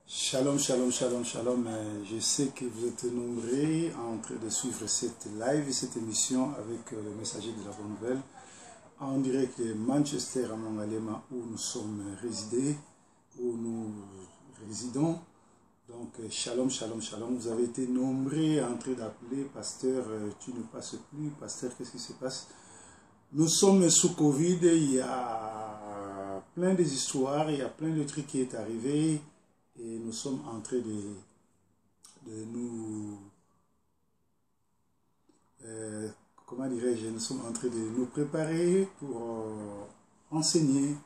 Shalom, shalom, shalom, shalom. Je sais que vous êtes nombreux en train de suivre cette live et cette émission avec le messager de la bonne nouvelle. En direct de Manchester à Mangalema où nous sommes résidés, où nous résidons. Donc, shalom, shalom, shalom. Vous avez été nombreux en train d'appeler, pasteur, tu ne passes plus, pasteur, qu'est-ce qui se passe? Nous sommes sous Covid, il y a plein d'histoires, il y a plein de trucs qui est arrivé. Et nous sommes en train comment dirais-je, nous sommes en train de nous préparer pour enseigner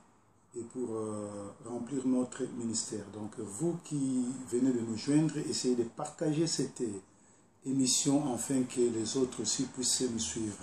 et pour remplir notre ministère. Donc vous qui venez de nous joindre, essayez de partager cette émission afin que les autres aussi puissent nous suivre.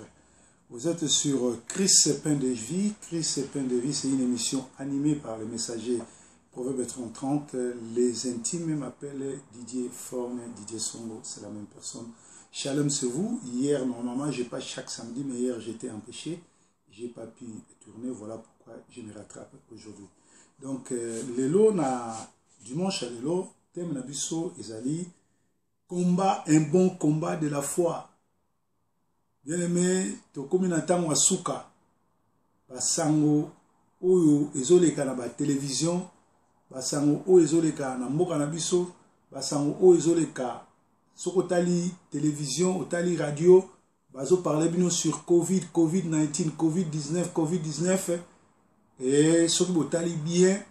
Vous êtes sur Chris Pain de Vie. Chris Pain de Vie, c'est une émission animée par le messager Proverbe 30, les intimes m'appellent Didier Forne, Didier Songo, c'est la même personne. Shalom, c'est vous. Hier, normalement, je passe chaque samedi, mais hier, j'étais empêché. Je n'ai pas pu tourner, voilà pourquoi je me rattrape aujourd'hui. Donc, lelo na dimanche à lelo, thème nabiso ezali, combat, un bon combat de la foi. Bien aimé, tokomi na tango asuka, basango, oyo ezoleka na ba télévision, basango o ezoleka na mboka na biso, basango o ezoleka soko tali télévision, otali radio, bazo parler bino sur Covid-19, Covid-19, et soko botali bien,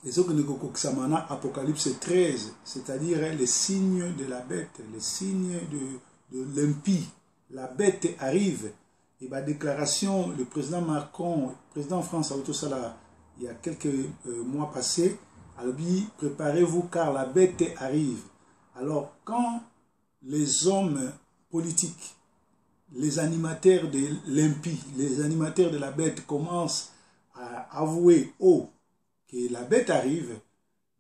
et soko nekoko kisamana Apocalypse 13, c'est-à-dire les signes de la bête, les signes de l'impie. La bête arrive, et la déclaration, le président Macron, le président de France, il y a quelques mois passés, alors préparez-vous car la bête arrive. Alors quand les hommes politiques, les animateurs de l'impie, les animateurs de la bête commencent à avouer haut que la bête arrive,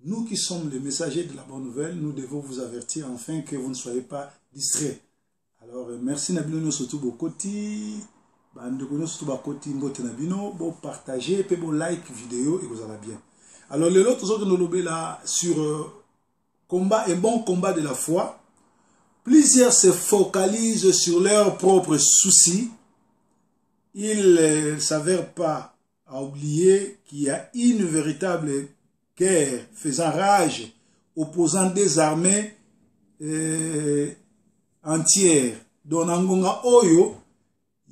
nous qui sommes les messagers de la bonne nouvelle, nous devons vous avertir afin que vous ne soyez pas distraits. Alors merci Nabino surtout Bokoti. Bon partager et bon like vidéo et vous allez bien. Alors les autres que nous lobé là sur combat, un bon combat de la foi. Plusieurs se focalisent sur leurs propres soucis. Ils ne s'avèrent pas à oublier qu'il y a une véritable guerre faisant rage, opposant des armées entières. Don Angonga Oyo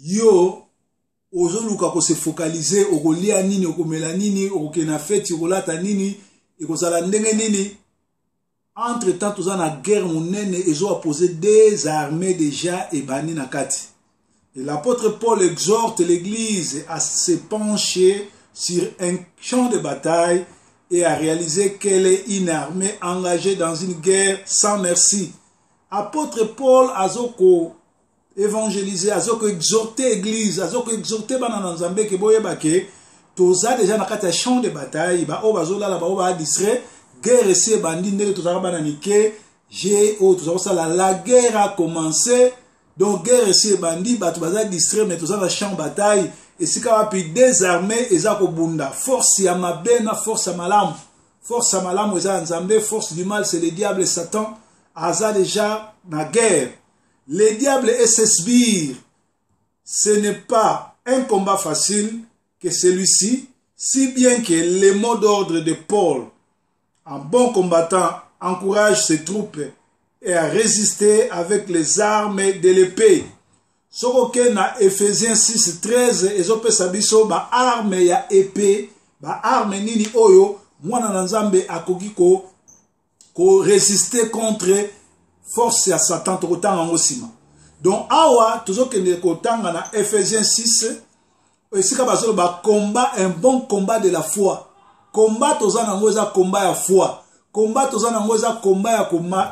yo ozoluka ko se focaliser okolia nini okomela nini okena feti okolata nini ekozala ndenge nini. Entre temps tous na guerre monene ezo opposer des armées déjà et bani na kati. Et l'apôtre Paul exhorte l'église à se pencher sur un champ de bataille et à réaliser qu'elle est une armée engagée dans une guerre sans merci. Apôtre Paul azoko évangéliser, azoko exhorter l'église, azoko exhorter banana nzambe ke boyeba ke toza déjà na kati ya champ de bataille, ba o bazola la ba o ba distrait, guerre ese bandi ndenge toza bananike, la guerre a commencé, donc guerre ese bandi ba to baza distrait mais toza na champ de bataille, et sika wapi désarmé ezako bunda, force ya mabena, force ya malamu, force ya malamu eza nzambe, force du mal c'est le diable et Satan, aza déjà na guerre. Les diables et ses sbires, ce n'est pas un combat facile que celui-ci, si bien que les mots d'ordre de Paul, un bon combattant, encourage ses troupes et à résister avec les armes de l'épée. Sokoke na Ephésiens 6:13, ezope sabiso ba arme ya épée, ba arme nini oyo, mwana na nzambe akoki ko résister contre force ya Satan tokotanga ngosima. Donc awa tozokende kotanga na Ephésiens 6 esika bazolo ba combat, un bon combat de la foi. Combat tozana ngoza combat ya foi. Combat tozana ngoza combat ya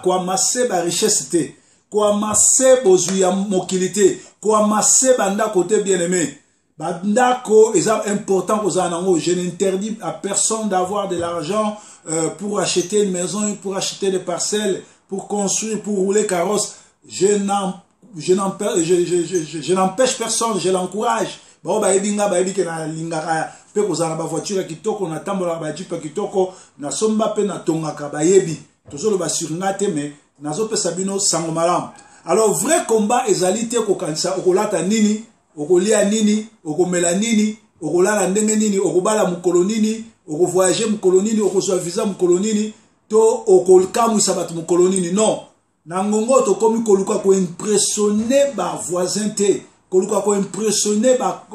kwa masé ba richesse te. Kwa masé bozu ya mokilité, kwa masé banda côté bien-aimé. Bandako est important kozana ngo. Je n'interdis à personne d'avoir de l'argent pour acheter une maison, pour acheter des parcelles, pour construire, pour rouler carrosse. Je n'empêche personne, je l'encourage. Bon, bah, edinga, bah, edika na lingara, pe kozala ba voiture kitoko na tambola ba jeep kitoko na somba pe na tongaka bayebi tozolo ba surngate mais nazo pesa bino sango malam. Alors vrai combat ezali te ko kanisa okolata nini okolia nini okomela nini okolala ndenge nini okobala mukolo nini okovoyager mukolo nini okozwa visa mukolo nini to okolkamwisa bato mukolo nini non. Na ngongo to komi koluka ko impressionner ba voisin te koluka ko impressionner ba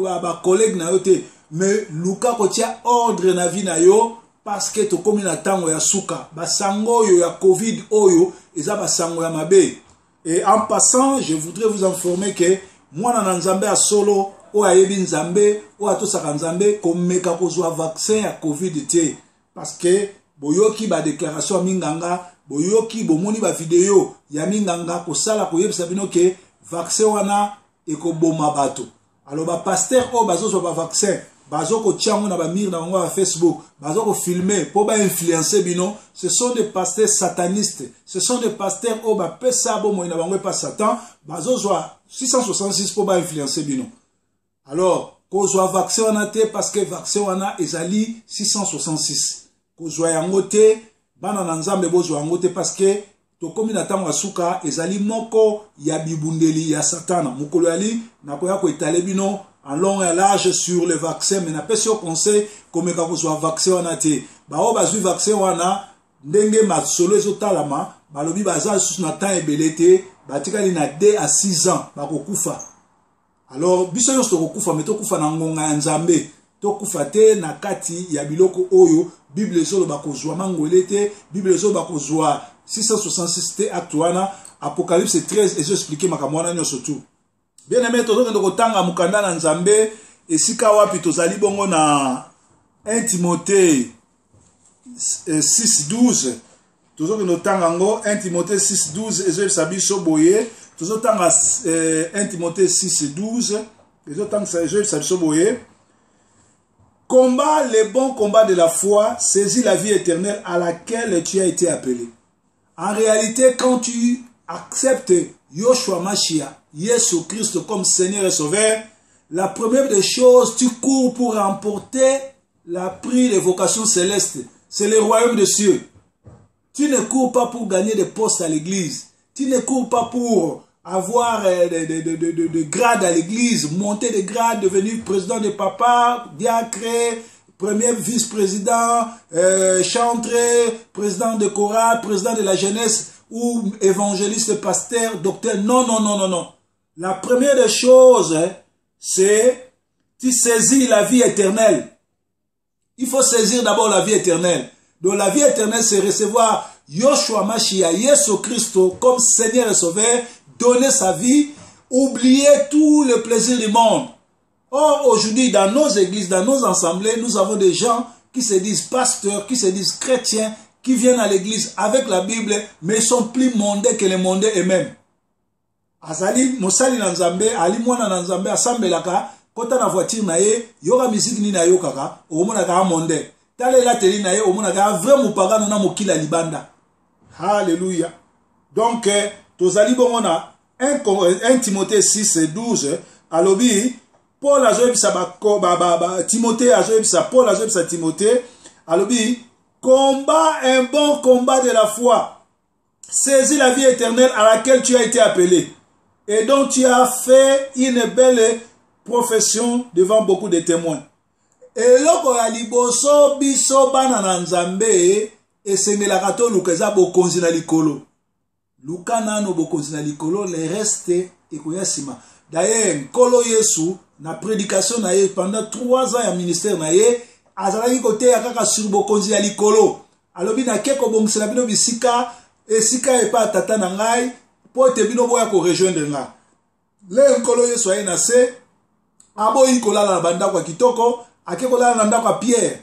collègue na yo te mais luka ko tia ordre na vie na yo parce que to komi na tango ya suka basango yo ya covid oyo eza basango ya mabe. Et en passant je voudrais vous informer que mwana na nzambe a solo o ayebi nzambe o atosaka nzambe komeka kozwa vaccin ya covid te parce que boyoki ba déclaration minganga boyoki bomoni ba video ya minganga kosala koyebisa bino ke vaccin wana ekoboma bato. Alors ba pasteur o bazozwa ba vaccin bazoko tiango na ba mir na bango ba Facebook bazoko filmer po ba influencer bino. Ce sont des pasteurs satanistes, ce sont des pasteurs o ba pesa bo mo na bango pa satan bazozwa 666 po ba influencer bino. Alors kozwa vaccin wana te parce que vaccin wana ezali 666 kozwa yango te bana na nzambe bozwa yango te parce que tokomi na tango asuka ezali moko ya bibundeli ya satana mukolo yali nakoya ko etale bino en long et large sur le vaccin mais na pesi au conseil komeka kozwa vaccin wana te bao bazwi vaccin wana ndenge masolo ezotalama balobi baza susu na temps ebele te batikali na 2 à 6 ans bakokufa. Alors biso nyonso tokokufa mais tokufa na ngonga ya nzambe tokufa te na kati ya biloko oyo Bible ezoloba kozwa mangwele te Bible ezoloba kozwa 666 te acte wana Apocalypse 13 ezo expliquer makambo wana nyonso tu. Bien aimé tozokende kotanga mukanda na nzambe esika wapi tozali bongo na 1 Timothée 6:12 tozokende kotanga ngo 1 Timothée 6:12 ezo esabiso boye tozotanga 1 Timothée 6:12 ezotanga ezo esabiso boye. Combat les bons combats de la foi, saisis la vie éternelle à laquelle tu as été appelé. En réalité, quand tu acceptes Yoshua Mashiach, Jésus Christ comme Seigneur et Sauveur, la première des choses, tu cours pour remporter la prix des vocations célestes. C'est le royaume des cieux. Tu ne cours pas pour gagner des postes à l'église. Tu ne cours pas pour avoir de grades à l'église, monter de grades, devenir président de papa, diacre, premier vice-président, chantre, président de chorale, président de la jeunesse ou évangéliste, pasteur, docteur. Non, non, non, non, non. La première des choses, c'est tu saisis la vie éternelle. Il faut saisir d'abord la vie éternelle. Donc la vie éternelle, c'est recevoir Yoshua Mashiach, Jésus Christ comme Seigneur et Sauveur, donner sa vie, oublier tout le plaisir du monde. Or, aujourd'hui, dans nos églises, dans nos assemblées, nous avons des gens qui se disent pasteurs, qui se disent chrétiens, qui viennent à l'église avec la Bible, mais ils sont plus mondains que les mondains eux-mêmes. Azali, Mosali Nanzambe, Ali Mwana Nanzambe, Asambelaka, kota na voiture na ye, yoga musique ni na yo kaka, omona ka mondain. Tale la télé na ye, omona ka vrai mupagano na mokila libanda. Alléluia. Donc, tozali bongo na 1 Timothée 6:12 alobi Paul azoyebisa Timothée azoyebisa Paul azoyebisa Timothée alobi combat un bon combat de la foi, saisis la vie éternelle à laquelle tu as été appelé et dont tu as fait une belle profession devant beaucoup de témoins. Eloko ya liboso biso bana na nzambe esengelaka to luka eza bokonzi na likolo. Luka nano bokonzi na likolo, le reste ekoya sima. D'ailleurs, Nkolo Yesu na prédication na ye pendant 3 ans ya ministère na ye azalaki kote ya kaka sur bokonzi ya likolo. Alobi na keko bongisela bino bisika esika epa tata na ngai po te bino boya ko rejoindre nga. Le Nkolo Yesu aye na se aboyi kolala na bandako ya kitoko ake kolala na ndako ya Pierre.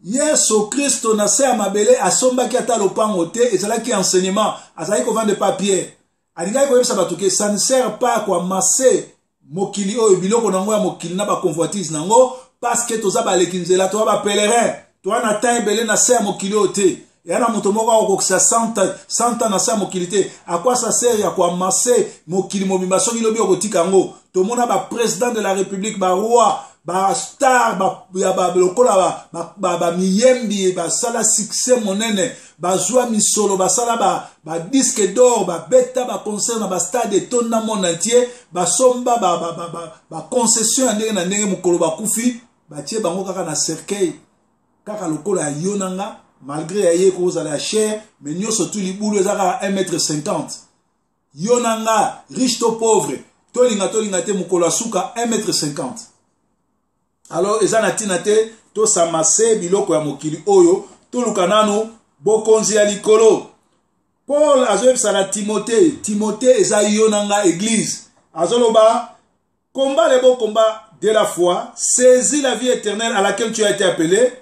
Yesu Kristo na se ya mabele asombaki ata lopango te ezalaki enseignement azalaki kovande pa Pierre. Alingaki koyebisa bato ke ça ne sert pas kwa masse mokili oyo biloko nango ya mokili na ba convoitise nango parce que toza ba leki nzela to ba pèlerin to na temps ebele na se ya mokili oyo te. Ya na moto moko akokisa 100 na se ya mokili te. A quoi ça sert ya kwa masse mokili mobimba soki lobi okotika ngo. Tomona ba président de la République, ba roi, ba star ba lokola ba miyembi ba sala succès monene ba joie misolo ba sala ba disque d'or ba beta ba concert na ba stade ton na monde entier ba somba ba concession ndenge na ndenge mukolo ba kufi ba tie bango kaka na cercueil kaka lokola yonanga malgré aye ko za la chair mais nyoso tu libulu ezaka 1,50 m yonanga riche to pauvre tolinga te mukolo asuka 1,50 m. Alors ezana tina te to samase biloko ya mokili oyo to lukanano bokonzi ya likolo. Paul azobisa na Timothée eza yonanga église azoloba combat le bon combat de la foi, saisis la vie éternelle à laquelle tu as été appelé.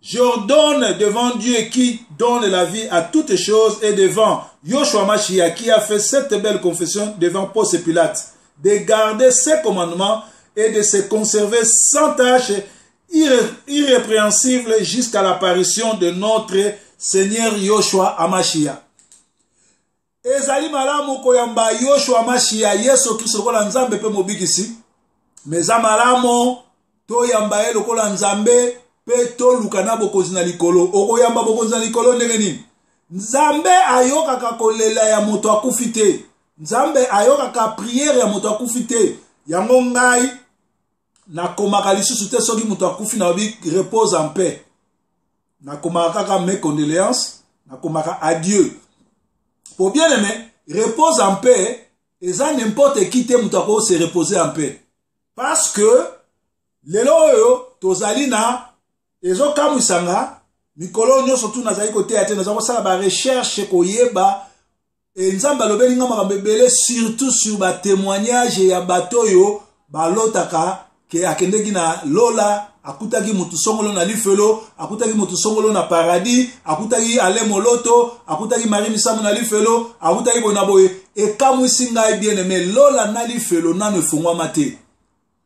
J'ordonne devant Dieu qui donne la vie à toutes choses et devant Yoshua Mashiach qui a fait cette belle confession devant Ponce Pilate de garder ses commandements et de se conserver sans tâche, irrépréhensible jusqu'à l'apparition de notre Seigneur Yoshua Mashiach. Ezali malamu koyamba Yoshua Mashiach Yesu Kristo kola nzambe pe mobikisi. Meza malamu to yamba e lokola nzambe pe to lukana bokonzi na likolo. Okoyamba bokonzi na likolo ndenge nini? Nzambe ayokaka kolela ya moto akufi te. Nzambe ayokaka priere ya moto akufi te. Yango ngai nakomaka lisusu te soki moto akufi na obi repose en paix. Nakomaka kaka mes condoléances, nakomaka adieu. Pour bien aimer, repose en paix, et ça n'importe qui te moto ako se reposer en paix. Parce que lelo oyo tozali na ezo kamusanga mikolo nyo surtout nazali kote ate nazako sala ba recherche koyeba et nzamba lobeli ngama kambebele surtout sur ba témoignage ya bato yo balotaka ke akendeki na lola akutaki mutu songolo na lifelo akutaki mutu songolo na paradis akutaki ale moloto akutaki Marie Misamu na lifelo akutaki bona boye e kamwisi ngai bien aimé lola na lifelo nano efungwa mate.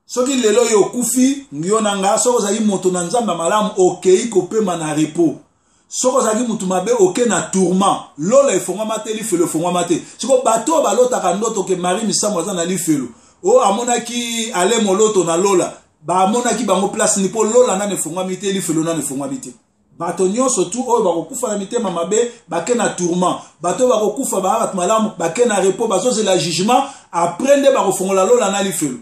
Soki lelo yo kufi ngiona nga soko zaki moto na nzamba malamu okei kopema na repos. Soko zaki mutu mabe oke na tourment. Lola efongwa mate lifelo fongwa mate. Siko bato balota kandoto ke Marie Misamu aza na lifelo. O amonaki ale moloto na lola. Ba amonaki bango place nipo lola na nefongwa mite lifelo na nefongwa mite. Bato nyonso tu oyo bakokufa na mitema mabe bake na tourment. Bato bakokufa ba malamu bake na repos bazozela jugement après nde bakofongola lola na lifelo.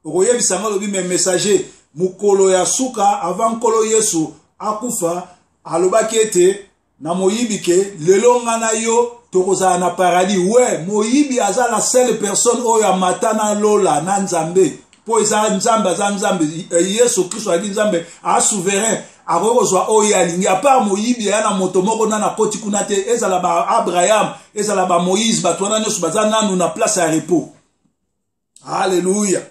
Okoye bisanga lobi me messager mukolo ya suka avant kolo Yesu akufa alobaki ete na moyibi ke lelo ngana yo tokozala na paradis. Ouais, moyibi aza la seule personne oyo amatana lola na nzambe. Po eza nzambe aza nzambe Yesu Kristo ali nzambe a souverain akozwa oyo alingi a part moyibi ya na moto moko na koti kuna te ezala ba Abraham ezala ba Moïse batwana nyoso baza nanu na place ya repos. Alléluia.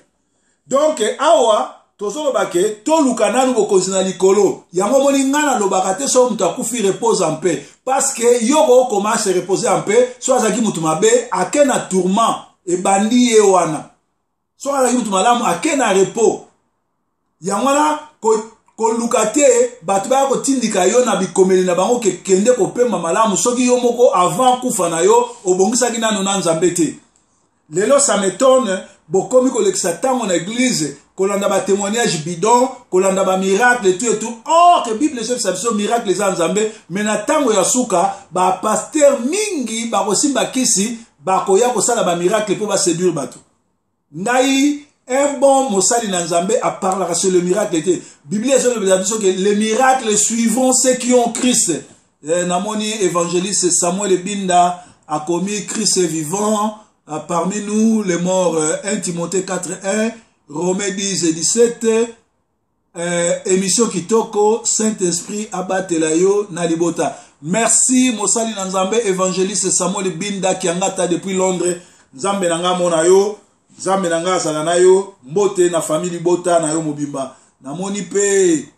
Donc awa tozoloba ke toluka nanu bokonzi na likolo yango moni ngana lobaka te so mutu akufi repose en paix parce que yoko commence à reposer en paix so azaki mutu mabe ake na tourment e bandi ye wana so azaki mutu malamu ake na repos yango na koluka te bato baya kotindika yo na bikomeli na bango ke kende kopema malamu soki yo moko avant kufa na yo obongisaki nano na nzambe te. Lelo ça m'étonne bokomi kolekisa tango na église kolanda ba témoignage bidon kolanda ba miracle et tout or que bible chef ça biso miracle les nzambe mais na tango ya suka ba pasteur mingi ba kosimba kisi ba koya kosala ba miracle pour ba séduire bato ngai un bon mosali na nzambe a parlera sur le miracle était bible sur le biso que les miracles suivront ceux qui ont Christ. Namoni évangéliste Samuel Binda a commis Christ vivant parmi nous les morts. 1 Timothée 4:1, Romains 10:17, émission Kitoko, Saint-Esprit abatelayo na libota. Merci mosali na nzambe évangéliste Samuel Binda kiangata depuis Londres. Nzambe nanga mona yo, nzambe nanga sala na yo, mbote na famille bota na yo mobimba. Namoni pe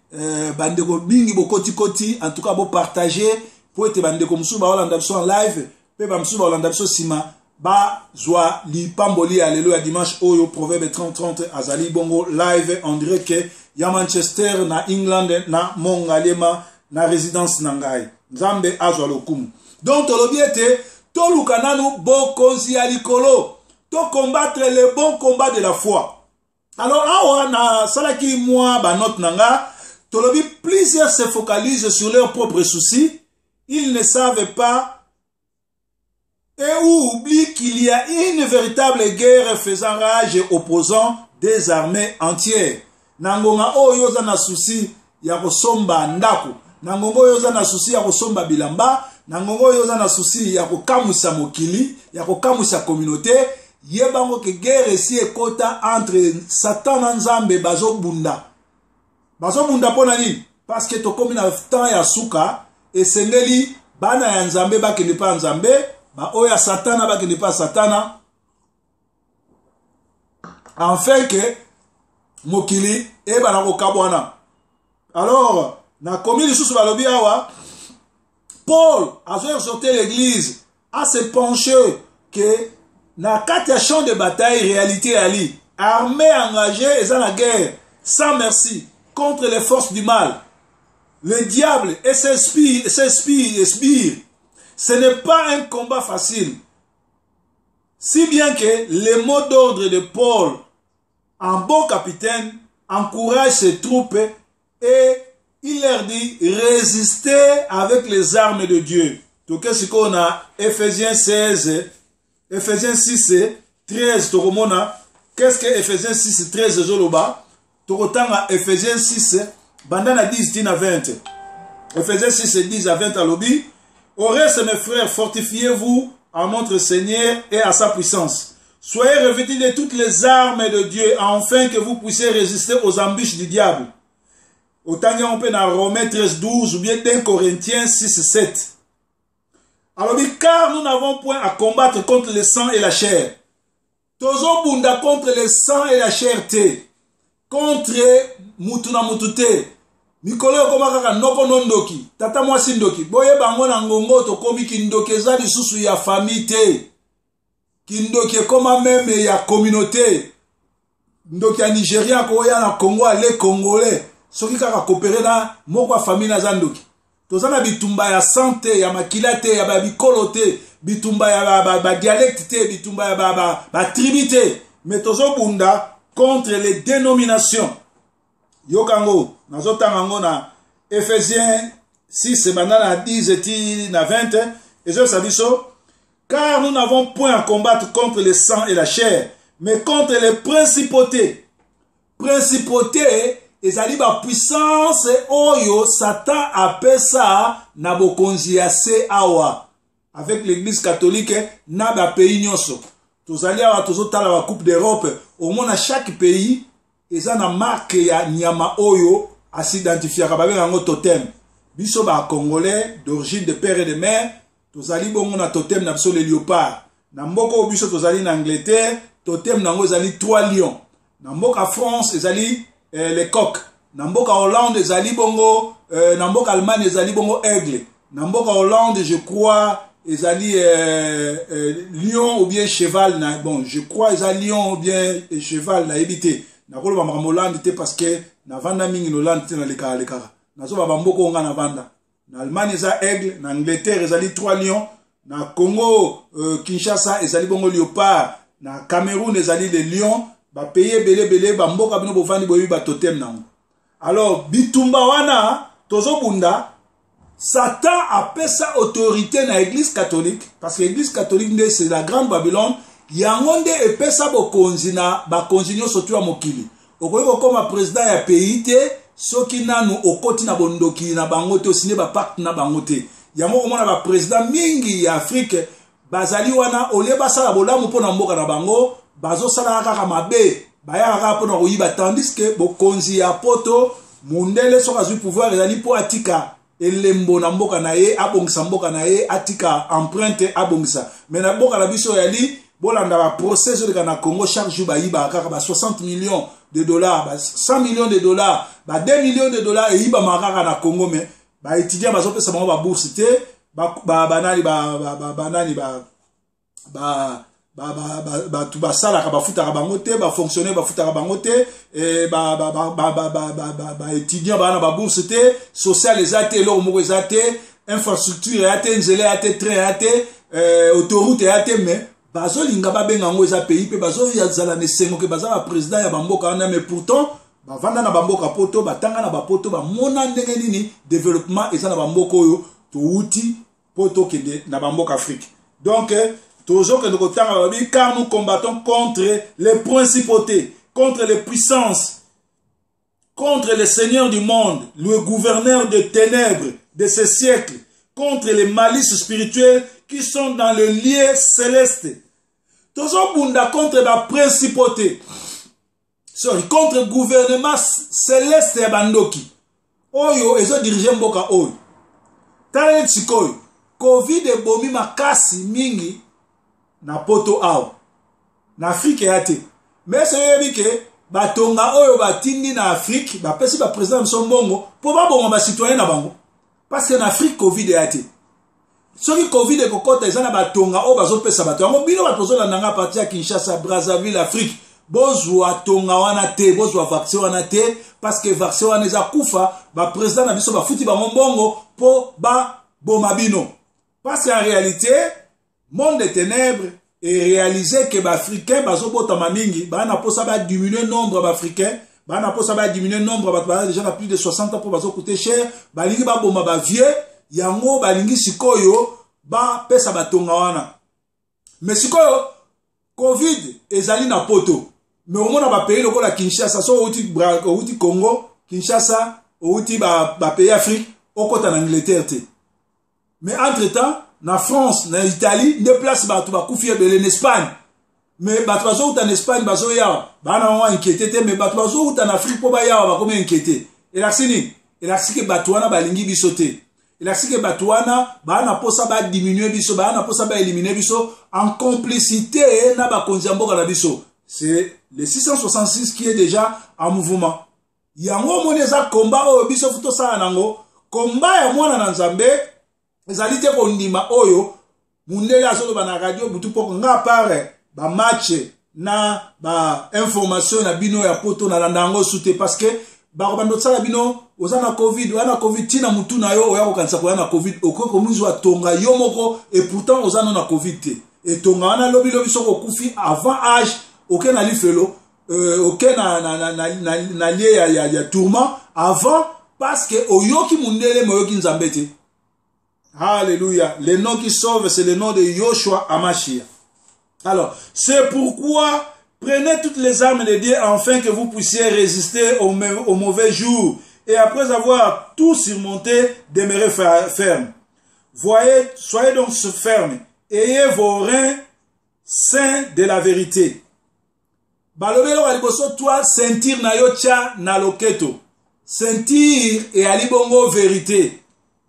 bandeko bingi bokoti koti, en tout cas bo partager pour être bandeko musuba olanda biso en live, pe ba musuba olanda biso sima. Ba zwa li pamboli alléluia dimanche oyo proverbe 30:30 azali bongo live en direct ke ya Manchester na England na mongalema na résidence nangai nzambe azwa lokumu. Donc tolobi ete toluka nanu bokonzi ya likolo to combattre le bon combat de la foi. Alors, awa na salaki moi ba note nanga, tolobi plusieurs se focalisent sur leurs propres soucis, ils ne savent pas et oublient qu'il y a une véritable guerre faisant rage et opposant des armées entières. Nangonga oyo za na souci ya kosomba ndako, nangonga oyo za na souci ya kosomba bilamba, nangonga oyo za na souci ya kokamusa mokili, ya kokamusa communauté. Yebango ke guerre si ekota entre Satan na Nzambe bazo bunda pona nini? Parce que tokomi na temps ya suka esengeli bana ya Nzambe bakende pa Nzambe, ba oya Satana bakende pa Satana, enfin que mokili e bana ko kabwana. Alors na komi lisusu balobi awa, Paul a exhorté l'église à se pencher que na kati ya champ de bataille réalité ali armée engagée et dans la guerre sans merci contre les forces du mal, le diable et ses sbires. Ce n'est pas un combat facile, si bien que les mots d'ordre de Paul en bon capitaine encourage ses troupes et il leur dit résister avec les armes de Dieu. Donc qu'est-ce qu'on a? Ephésiens 6, 13, Toromona. Qu'est-ce que Ephésiens 6, 13, Zoloba? Torotanga Ephésiens 6, Bandana 10, 10 à 20. Ephésiens 6, 10 à 20 à l'obi. Au reste, mes frères, fortifiez-vous en notre Seigneur et à sa puissance. Soyez revêtus de toutes les armes de Dieu, afin que vous puissiez résister aux embûches du diable. Autant on peut dans Romains 13, 12 ou bien 1 Corinthiens 6, 7. Alors, car nous n'avons point à combattre contre le sang et la chair. Tozo bunda contre le sang et la chair te. Contre mutuna mutute. Mikolo koma kaka noko nondoki. Tata mwasi ndoki. Boye bango na ngongo to komi kindoki za lisusu ya famille te. Kindoki koma meme ya communauté. Ndoki ya Nigeria ko ya na Congo ale Congolais. Soki kaka coopérer na moko famille na zandoki. Tozana bitumba ya santé ya makila te ya babikolo te, bitumba ya ba dialecte te, bitumba ya ba tribu te, mais tozo bunda contre les dénominations. Yokango nazotanga ngo na Ephésiens 6 banana 10 et na 20 et je sabiso, car nous n'avons point à combattre contre le sang et la chair, mais contre les principautés. Principautés ezali ba puissance oyo Satan apesa na bokonzi ya se awa avec l'église catholique na ba pays nyonso. Tozali awa tozotala ba coupe d'Europe, au moins à chaque pays eza na marque ya nyama oyo asidentifiaka ba benga ngo totem. Biso ba congolais d'origine de père et de mère, tozali bongo na totem na biso le léopard. Na mboko biso tozali na Angleterre, totem nango ezali 3 lions. Na mboka France ezali les coqs. Namboka Hollande ezali bongo, Namboka Allemagne ezali bongo aigle. Namboka Hollande je crois ezali lion ou bien cheval. Bon, je crois ezali lion ou bien cheval na ebité. Nakolo ba Hollande te parce que na vanda mingi Hollande te na lekara lekara. Nazo ba mboko nga na vanda. Na Allemagne eza aigle, na Angleterre ezali 3 lions, na Congo Kinshasa ezali bongo léopard, na Cameroun ezali les lions. Ba paye belé ba mboka bino bovandi boyi ba totem nango. Alors bitumba wana tozo bunda Satan apesa autorité na église catholique parce que l'église catholique c'est la grande Babylone, yango nde epesa bokonzi na bakonzi nyonso tu ya mokili. Okoyiko koma président ya pays te soki nanu okoti na bondoki na bango te osine ba pacte na bango te. Yango omona ba président mingi ya Afrique bazali wana olie basala bolamu pona mboka na bango. Bazo sala kaka mabe baya kaka pona koyiba, tandis que bokonzi ya poto mundele soka zu pouvoir ezali po atika elembo na mboka na ye, abongisa mboka na ye, atika empreinte abongisa. Mais na mboka na biso yali bolanda ba procès de na Congo chaque jour bayiba kaka ba 60 millions de dollars, ba 100 millions de dollars, ba 2 millions de dollars et yiba makaka na Congo. Mais ba étudiant bazo pesa bango ba bourse te banani tu basala ka bafuta ka bango te, ba fonctionnaire bafuta ka bango te, étudiant bana ba bourse te, social ezate lo moko ezate, infrastructure ezate, nzele ezate, train ezate, autoroute ezate, mais bazo linga babenga ngo eza pays pe bazo ya zala ne sengo ke baza ba président ya bamboka wana, mais pourtant bavanda na bamboka poto batanga na bapoto bamona ndenge nini développement eza na bamboka oyo touti poto kende na bamboka Afrique. Donc toujours que nous car nous combattons contre les principautés, contre les puissances, contre les seigneurs du monde, le gouverneur des ténèbres de ce siècle, contre les malices spirituelles qui sont dans le lieu céleste. Toujours bunda contre la principauté, contre le gouvernement céleste ya bandoki. Oyo ezo diriger mboka oyo. Tale tsikoyo, Covid ebomi makasi mingi na poto awa. Na Afrique yate. Mais c'est yebi ke batonga oyo batindi na Afrique, ba pesi ba président msombongo, po ba bonga ba citoyen na bango. Parce que en Afrique Covid yate. Soki Covid e kokota ezana batonga oyo bazopesa bato. Yango bino batozola nanga parti ya Kinshasa, Brazzaville, Afrique. Bozwa tonga wana te, bozwa vaccin wana te, parce que vaccin wana eza kufa, ba président na biso ba futi ba mbongo po ba bomabino. Parce qu'en réalité, monde des ténèbres est réalisé que les Africains, ba diminuer le nombre d'Africains, diminuer le nombre déjà plus de 60 ans pour coûter cher, balingi ba bomba ba vieux, yango balingi sikoyo ba pesa batonga wana. Mais sikoyo Covid ezali na poto. Mais au moins ba pays loko la Kinshasa, so outi Congo, Kinshasa, outi ba pays Afrique, okota na Angleterre te. Mais entre-temps, na France, na Italie, de place bato ba kufia belé en Espagne. Mais bato bazo en Espagne bazo ya, bana wa inquiété te, mais bato bazo en Afrique po ba ya ba comme inquiété. Et la sini, et la sike bato wana balingi biso te. Et la sike bato wana bana posa ba diminuer biso, bana posa ba éliminer biso en complicité na ba konziamboka na biso. C'est le 666 qui est déjà en mouvement. Yango moneza combat o biso futo sa nango, combat ya mwana na Nzambe. Ezali te kondima oyo mundele azoloba na radio butu poko nga pare ba match na ba information na bino ya poto na landango sute parce que ba robando tsala bino ozana covid tina mutu na yo oya kokanisa ko na covid okoko muzwa tonga yo moko et pourtant ozana na covid te et tonga wana lobi soko kufi avant âge aucun na lifelo aucun na lié ya tourment avant parce que oyoki mundele moyoki Nzambe te. Alléluia. Le nom qui sauve, c'est le nom de Yoshua Amashia. Alors, c'est pourquoi prenez toutes les armes de Dieu afin que vous puissiez résister au mauvais jour. Et après avoir tout surmonté, demeurez ferme. Soyez donc fermes. Ayez vos reins saints de la vérité. Balobelo aliboso toi sentir na yocha na loketo. Sentir et alibongo vérité.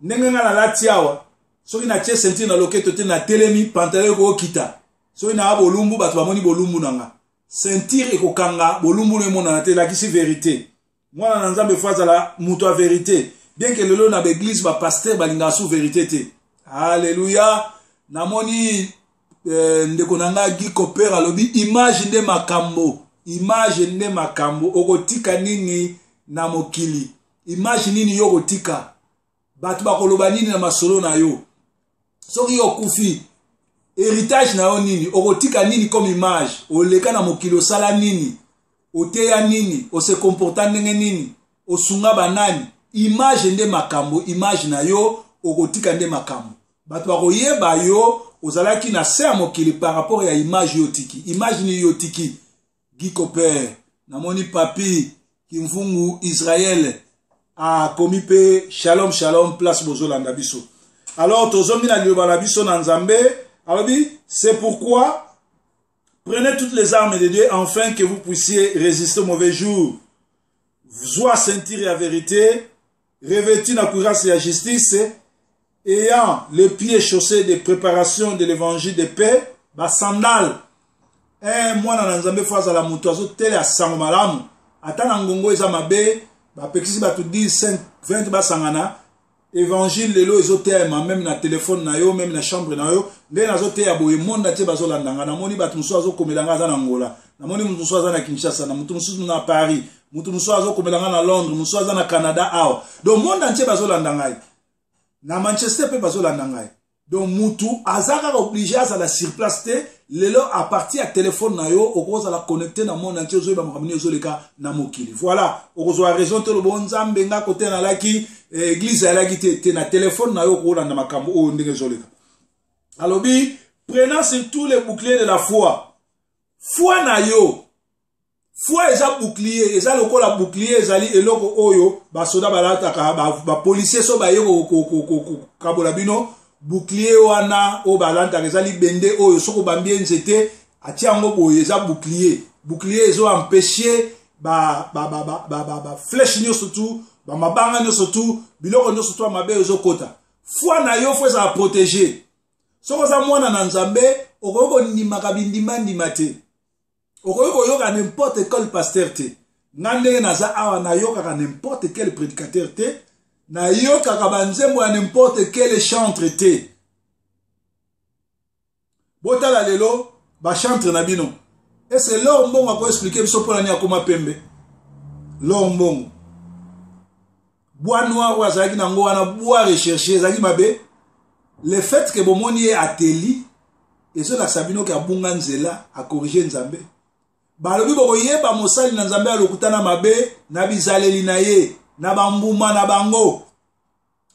Nengenga na latiawa soki na tie sentir na loketo te na telemi pantalon ko kita soki na bolumbu bato bamoni bolumbu nanga sentir ekokanga bolumbu no mona na te la kisi vérité mwana na Nzambe faza la muto a vérité bien que lelo na l'église ba pasteur balinga sou vérité te. Alléluia. Namoni ndeko nanga Guy Cooper alobi image nde makambo okotika nini na mokili image nini yo kotika batu bakoloba nini na masolo na yo soki yo kufi héritage na yo nini okotika nini comme image oleka na mokili osala nini oteya nini ose comporta ndenge nini osunga banani image nde makambo image na yo okotika nde makambo batu bakoyeba yo ozalaki na se ya mokili par rapport ya image yo tiki image ni yo tiki Guy Cooper namoni papi Kimvungu Israël a commis pe shalom shalom place bozolanda biso. Alors tozomi na liobala biso na Nzambe. Alors c'est pourquoi prenez toutes les armes de Dieu afin que vous puissiez résister au mauvais jour. Soit sentir la vérité, revêtir la courage et la justice, ayant les pieds chaussés de préparation de l'évangile de paix, ba sandal. Moi na Nzambe faza la muto azo tele asango malamu. Atana ngongo eza mabe. Ba pekisi ba tout dit 5 20 ba sangana évangile lelo ezotema même na téléphone na yo même na chambre na yo nde nazo te ya boye monde te bazolandanga namoni ba tunso azo komelanga za na Angola namoni mutu so aza na Kinshasa na mutu so na Paris mutu so azo komelanga na Londres mutu so aza na Canada awa donc monde entier bazolandanga na Manchester pe bazolandanga donc mutu azaka obligé à la sur place te lelo à partir à téléphone na yo okoza la connecter na monde entier zo ba makamini zo leka na mokili. Voilà, okozo a raison to lo bonzambe nga côté na laki église ya laki te na téléphone na yo ko na makambo o ndenge zo leka. Alobi prenant sur tous les boucliers de la foi. Foi na yo. Foi eza bouclier, eza lokola bouclier ezali eloko oyo ba soda balata ka ba policier so ba yeko kabola bino bouclier wana o balanta ezali bende oyo soko bambie nzete atiango boye eza bouclier. Bouclier ezo empêcher ba flèche nyonso tu, ba mabanga nyonso tu, biloko nyonso tu mabe ezo kota. Foi na yo faut ça protéger. Soko za mwana na Nzambe okoko ndimaka bindima ndimate. Okoyoko yoka n'importe quel pasteur te. Nandenge naza awa na yoka ka n'importe quel prédicateur te. Na yoka ka banzembo ya n'importe quel chantre te. Botala lelo ba chantre na bino. Et c'est l'or mbongo ko expliquer biso pona ni akoma pembe. L'or mbongo. Bois noir wazaki na ngo wana bois rechercher zaki mabe. Le fait que bomoni est ateli et cela la sabino ka bunga nzela a corriger Nzambe. Balobi boko yeba mosali na Nzambe alokutana mabe na bizaleli na ye na bambuma na bango.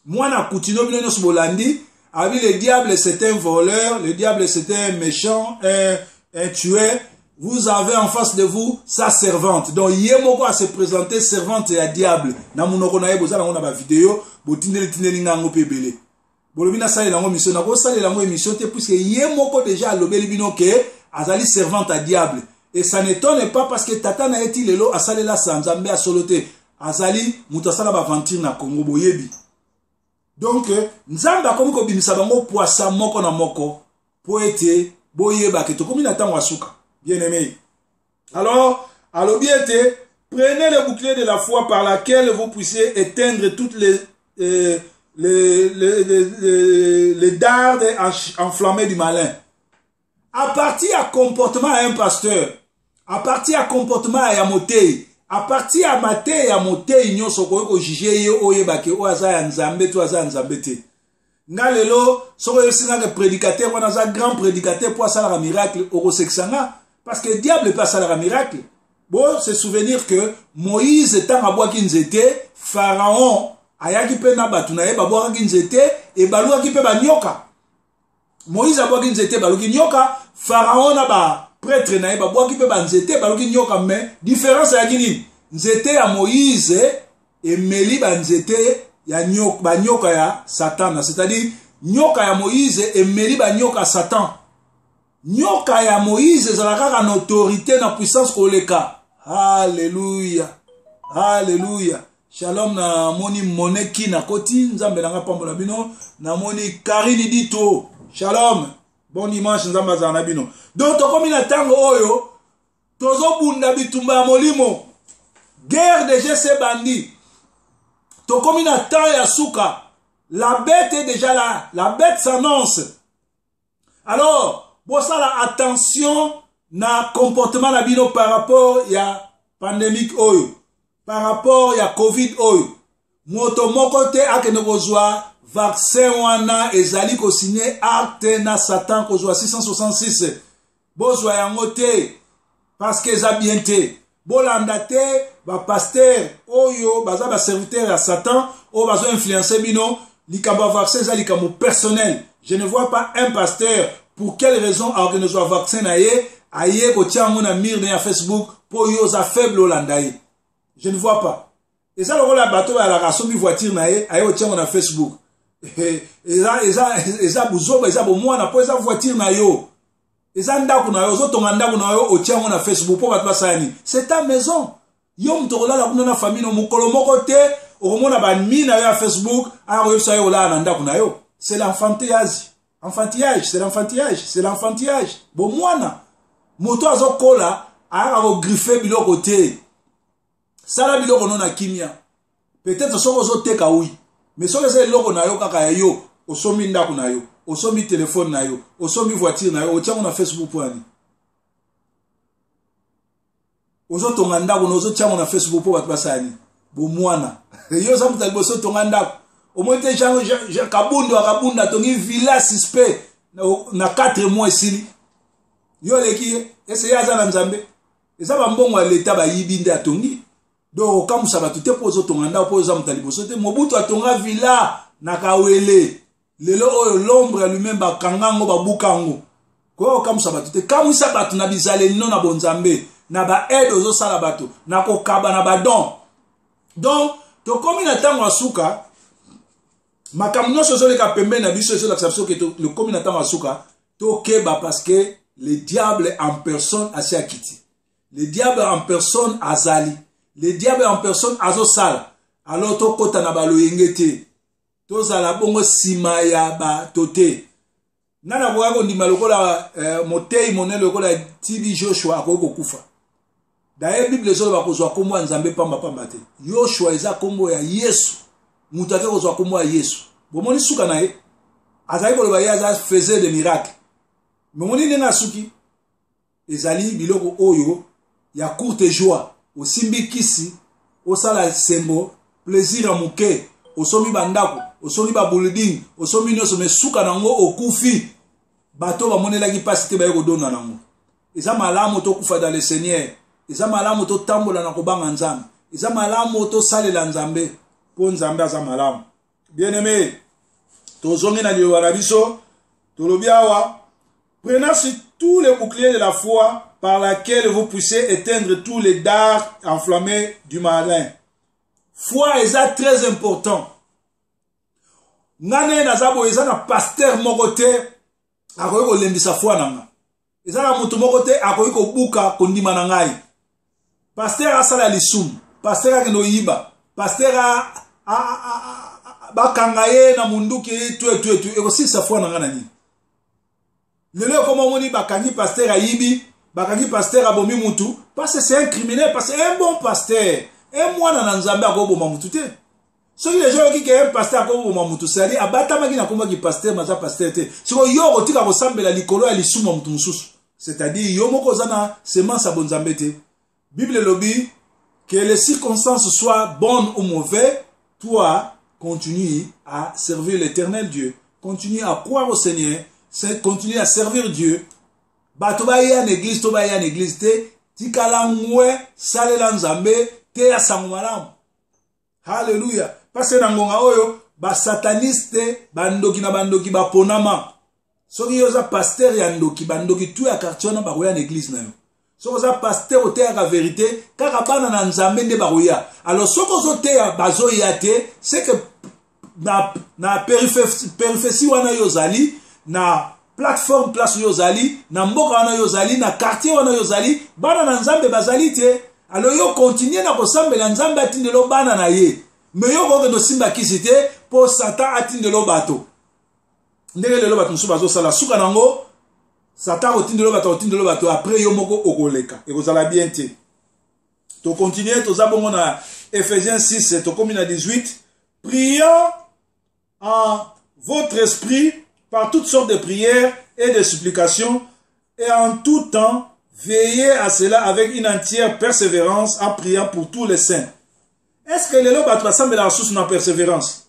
Mwana kutino bino nyonso bolandi abi le diable c'est un voleur, le diable c'est un méchant, un tueur. Vous avez en face de vous sa servante. Donc yemoko a se présenter servante à diable. Na munoko na ye bozala ngona ba vidéo botindeli tineli ngango pebele. Bolobi na sali lango mission na ko sali lango émission te puisque yemoko déjà lobeli bino ke azali servante à diable. Et ça n'étonne pas parce que tata na eti lelo asale la Nzambe a solote azali mutasala ba aventure na Congo boyebi. Donc Nzambe akomi ko bimisa bango poisa moko na moko po ete boyeba ke tokomi na tango asuka. Bien aimé. Alors alobi ete prenez le bouclier de la foi par laquelle vous puissiez éteindre toutes les dards enflammés du malin. À partir à comportement à un pasteur, à partir à comportement à yamote, à partir à mate yamote nyonso ko juger yo oyebake o aza Nzambe to aza Nzambe te. Ngalelo soko yosinga que prédicateur wana za grand prédicateur pour ça la miracle au sexanga parce que le diable pas ça la miracle. Bon, se souvenir que Moïse étant à bois kinzete, Pharaon ayaki pe na batu na ye babwa kinzete et balua ki pe banyoka. Moïse a bois kinzete baluki nyoka, Pharaon na ba prêtre na ye babwa ki pe banzete baluki nyoka mais différence ya kini nzete ya Moïse et meli banzete ya nyoka banyoka ya Satan, c'est-à-dire nyoka ya Moïse et meli banyoka Satan. Nyoka ya Moïse zalaka na autorité na puissance koleka. Alléluia. Alléluia. Shalom na moni moneki na koti Nzambe nanga pambola bino na moni Karine dito. Shalom. Bon dimanche Nzambe za na bino. Donc tokomi na tango oyo tozo bunda bitumba molimo. Guerre de GC bandi. Tokomi na temps ya suka. La bête est déjà là. La bête s'annonce. Alors ça la attention na comportement na bino par rapport ya pandémique oyo, par rapport ya Covid oyo. Moto moko te akene kozwa vaccin wana ezali ko signer acte na Satan kozwa 666. Bozwa yango te parce que za bien te. Bolanda te ba pasteur oyo baza ba serviteur ya Satan o bazo influencer bino likamba vaccin za likamo personnel. Je ne vois pas un pasteur pour quelle raison organiser un vaccin aye ko tiango na mire na Facebook pour yo za faible holandaye. Je ne vois pas. Et ça le rôle la bateau à la rasomi voiture na aye ko tiango na Facebook. Et ça buzoba eza bo mwana po eza voiture na yo. Eza ndako na yo zo tonga ndako na yo o tiango na Facebook pour batba sani. C'est ta maison. Yo mtokola la kuna na famille no mukolo moko te o mona ba mina yo à Facebook a yo sa yo la na ndako na yo. C'est l'enfantillage. Enfantillage, c'est l'enfantillage, c'est l'enfantillage. Bon mwana, moto azokola a griffer biloko te. Sala biloko nona kimia. Peut-être soko zo teka oui, mais soko ze loko na yo kaka ya yo, osomi ndako na yo, osomi téléphone na yo, osomi voiture na yo, otiango na Facebook poani. Ozo tonga ndako na ozo tiango na Facebook po batbasani. Bon mwana. Yo sa muta boso tonga ndako. Au moins, Kabunda tongi villa suspect na 4 mois ici. yo leki ese ya za na nzambe eza ba mbongo ya leta ba yibinde atongi do kamusa batu te pozo tonganda pozo mutali bosote Mobutu atonga villa na Kawele lelo oyo l'ombre lui-même ba kangango ba bukango ko kamusa batu te kamusa batu na bizale no na bonzambe na ba aide ozo sala batu na ko kaba na ba don donc to komi na tango asuka makamno sozo le ka pembe na biso la sabso ke to le komi na tango asuka to keba parce que le diable en personne a akiti le diable en personne azali le diable en personne azosala alors to kota na baloyengete to zala bongo sima ya ba tote nana ko ndima lokola motei monene lokola tibi Joshua akoko kufa d'ailleurs bible zo ba kozwa kombo nzambe pamba pamba te Joshua eza kombo ya Yesu mutake kozwa kombo ya Yesu bomoni suka na ye azali ko ba yaza faisait des miracles momoni nena suki ezali biloko oyo ya courte joie osimbi kisi osala sembo plaisir amuke osomi bandako osomi ba building osomi nyoso mesuka nango okufi bato bamonelaki pasi te baye kodona nango eza malamu to kufa dans le Seigneur eza malamu to tambola na kobanga nzambe eza malamu to salela nzambe po nzambe aza malamu bien aimé tozongi na liwa na biso tolobi awa prenant sur tous les boucliers de la foi par laquelle vous puissiez éteindre tous les dards enflammés du malin. Foi est très important. Nane nazabo eza na pasteur mokote akoyi ko lembisa foi nanga. Eza na mutu mokote akoyi ko buka kondima na ngai. Pasteur asala lisum, pasteur akendo yiba, pasteur bakangaye na munduki tu eko sisa foi nanga nani. Lelo comme on dit bakangi pasteur ayibi bakangi pasteur abomi mutu parce que c'est un criminel parce que un bon pasteur un mwana na nzambe akoboma mutu te soki les gens qui un pasteur akoboma mutu c'est à abatama ki na komba ki pasteur maza pasteur te siko yo kotika kosambela likolo ya lisuma mutu mususu c'est-à-dire yo moko zana semence ya bonzambe te Bible lobi que les circonstances soient bonnes ou mauvaises toi continue à servir l'Éternel Dieu continue à croire au Seigneur continue à servir Dieu. Bato ba ya l'église to ba ya l'église te tikala ngwe salela nzambe te ya sangwalamu. Hallelujah. Parce que ngonga oyo ba sataniste bandoki na bandoki ba ponama. Soki yoza pasteur ya ndoki bandoki tu ya quartier na ba ya l'église na yo. Soki yoza pasteur o te ya vérité kaka bana na nzambe nde ba ya. Alors soko zo te ya bazo ya te c'est que na périphérie wana yozali na plateforme place yozali na mboka wana yozali na quartier wana yozali bana na nzambe bazali te alors yo continuer na kosambela nzambe atindelo bana na ye mais yo ko no simba kisite po satan atindelo bato ndenge lelo bato nsuba zo sala suka nango satan otindelo bato après yo moko okoleka e kozala bien te to continuer to zabongo na Ephésiens 6 to komi na 18 prions en votre esprit par toutes sortes de prières et de supplications, et en tout temps, veillez à cela avec une entière persévérance en priant pour tous les saints. Est-ce que les lois battent la ressource dans la persévérance?